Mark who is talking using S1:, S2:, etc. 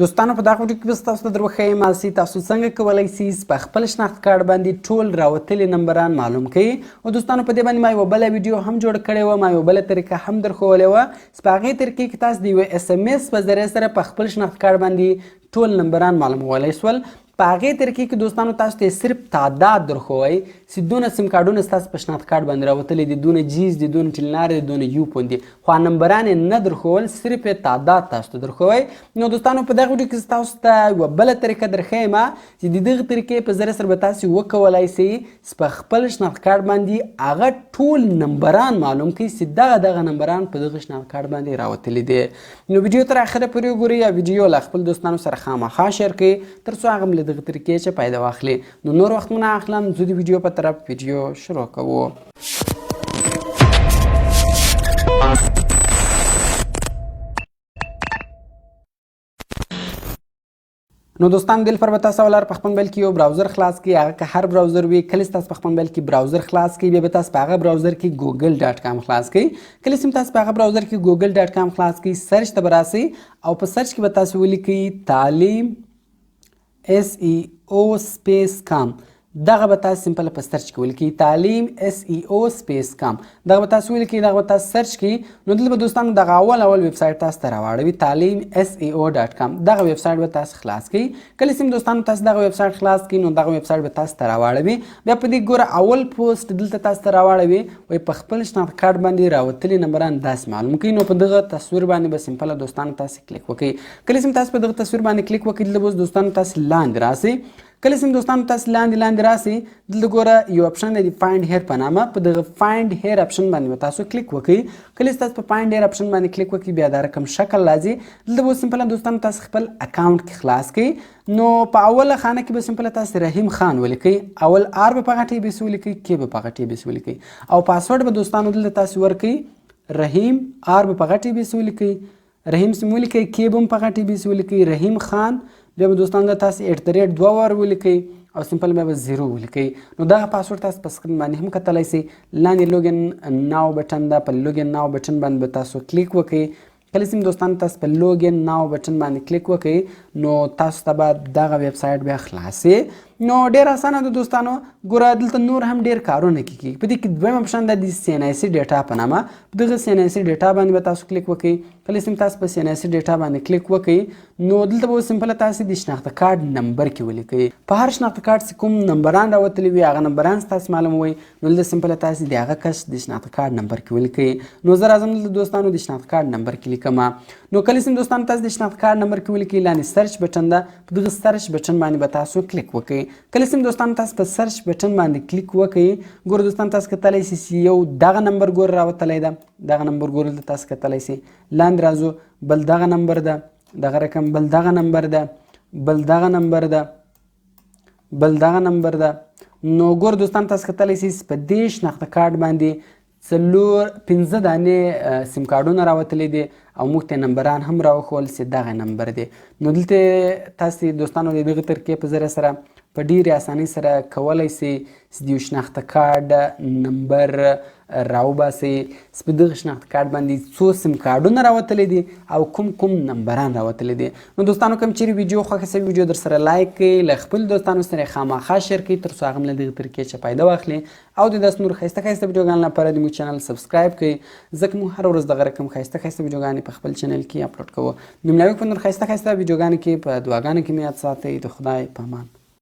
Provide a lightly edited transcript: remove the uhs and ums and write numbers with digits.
S1: دوستانو په دغه ویډیو کې به تاسو ته دروښیم چې تاسو څنګه کولی شئ په خپل شناخت کارت باندې ټول راوتلي نمبران معلوم کړئ. او دوستانو په دې باندې ما یوه بله ویډیو هم جوړه کړې وه، ما یوه بله طریقه هم درښولې وه چې په هغې طریقې کې تاسو د یوې SMS په ذریعه سره په خپل شناخت کارت باندې ټول نمبران معلومولی شول. په هغې طریقې کې دوستانو تاسو ته صرف تعداد درښوی چې دونه سیم کارډونه ستاسو په شناخت کارت باندې راوتلي دي، دونه جیز دي، دونه ټیلنار دي، دونه یوپون دي، خو نمبران یې نه درښول، صرف یې تعداد تاسو ته درښوی. نو دوستانو په دغه ویډیو کې تاسو ته یوه بله طریقه درښیم چې د دغې طریقې په ذریعه سره به تاسو وکولی شئ چې په خپل شناخت کارت باندې هغه ټول نمبران معلوم کړئ چې دغه نمبران په دغه شناخت کارت باندې راوتلي دي. نو ویډیو تر اخره پورې وګورئ یا ویډیو له خپل دوستانو سره خامخا شیر کړئ تر څو هغه هم له دغې طریقې چې فایده واخلي. نو نور وخت مو نه اخلم، زه د ویډیو په طرف ویډیو شروع کوو. نو دوستان دل پر به تاسو اول په خپل موبایل کې یو براوزر خلاص کړئ، هغه که هر براوزر وي کله تاسو په خپل موبایل کې براوزر خلاص کړئ بیا به تاسو په هغه براوزر کې google.com خلاص کړئ. کله چې تاسو په هغه براوزر کې google.com خلاص کړئ سرچ ته به راسئ او په سرچ کې به تاسو ولیکئ تعلیم SEO سپیس کام. دغه به تاسو سمپل په سرچ کې ولیکئ تعلیم SEO سپیس کام. دغه به تاسو ولیکئ، دغه به تاسو سرچ کړئ. نو دلته به دوستانو دغه اول ویب سایټ تاسو ته راواړوي تعلیم SEO.com. دغه ویب سایټ به تاسو خلاص کړئ. کله چې دوستانو تاسو دغه ویب سایټ خلاص کړئ نو دغه ویب سایټ به تاسو ته راواړوي. بیا په دې ګوره اول پوسټ دلته تاسو ته راواړوي وایي په خپل شناخت کارت باندې راوتلي نمبران داسې معلوم کړئ. نو په دغه تصویر باندې به سمپل دوستانو تاسو کلیک وکړئ. کله چې تاسو په دغه تصویر باندې کلیک وکړئ دلته به دوستانو تاسو لاندې راسئ. کله چې دوستانو تاسو لاندې راسئ دلته ګوره یو اپشن دی فایند هیر په نامه، په دغه فایند هیر اپشن باندې به تاسو کلیک وکړئ. کله چې تاسو په فایند هیر اپشن باندې کلیک وکړئ بیا دا رقم شکل راځي. دلته به سمپل دوستانو تاسو خپل اکاونټ کې خلاص کړئ. نو په اوله خانه کې به سمپل تاسو رحیم خان ولیکئ، اول آر به په هغه ټی بي سي ولیکئ، کې به په هغه ټی بي سي ولیکئ او پاسورډ به دوستانو دلته تاسو ورکړئ رحیم، آر به په هغه ټی بي سي ولیکئ، رحیم سیم ولیکئ، کې به هم په هغه ټی بي سي ولیکئ، رحیم خان، بیا به دوستانو تاسو @ 2 وار ولیکئ او سمپل بیا به 0 ولیکئ. نو دغه پاسورډ تاسو په سکرین باندې هم کتلی شئ. لاندې لوګین ناو بټن ده، په لوګین ناو بټن باندې به تاسو کلیک وکړئ. کله چې دوستانو تاسو په لوګین ناو بټن باندې کلیک وکړئ نو تاسو ته به دغه ویب سایټ بیا خلاصې. نو ډېر اسانه ده دوستانو. ګوره دلته نور هم ډېر کارونه کیږي. په دې کې دویم اپشن ده د CNIC ډیټا په نامه. په دغه CNIC ډیټا باندې به تاسو کلیک وکړئ. کله چې تاسو په CNIC ډیټا باندې کلیک وکړئ نو دلته به سمپل تاسو د شناخت کارت نمبر کې ولیکئ. په هر شناخت کارت چې کوم نمبران راوتلي وي هغه نمبران تاسو معلوموئ. نو دلته سمپل تاسو د هغه کس د شناخت کارت نمبر کې ولیکئ. نو زه راځم دلته دوستانو د شناخت کارت نمبر کې لیکم. نو کله چې دوستانو تاسو د شناخت کارت نمبر کې ولیکئ لاندې سرچ بټن ده، په دغه سرچ بټن باندې به تاسو کلیک وکړئ. کله چې دوستانو تاسو په سرچ بټن باندې کلیک وکړئ ګوره دوستانو تاسو کتلی شئ چې یو دغه نمبر ګوره راوتلی ده، دغه نمبر ګوره دلته تاسو کتلی شئ. لاندې راځو بل دغه نمبر ده، دغه رقم بل دغه نمبر ده، بل دغه نمبر ده، بل دغه نمبر ده. نو ګوره دوستانو تاسو کتلی شئ په دې شناخت کارت باندې 5 دانې سیم کارډونه راوتلي دي او موږ ته نمبران هم راوښول چې دغه نمبر دی. نو دلته تاسو دوستانو د دغه طریقې په ذریعه سره په ډېرې اسانۍ سره کولی شئ چې د یو شناخته کارت نمبر راوباسئ چې په دغه شناخته کارت باندې څو سیم کارډونه راوتلي دي او کوم نمبران راوتلي دي. نو دوستانو کوم چیرې ویډیو خوښه شوې ویډیو در سره لایک کړئ، له خپلو دوستانو سره یې خامخا شیر کړئ تر څو هغه هم له دغې طریقې څخه فایده واخلي او د داسې نور ښایسته ویډیوګانو لپاره د موږ چینل سبسکرایب کړئ ځکه موږ هره ورځ دغه رقم ښایسته ویډیوګانې په خپل چینل کې اپلوډ کوو. نو ملاوي په نور ښایسته ویډیوګانو کې په دعاګانو کې مې یاد ساتئ. د خدای په امان.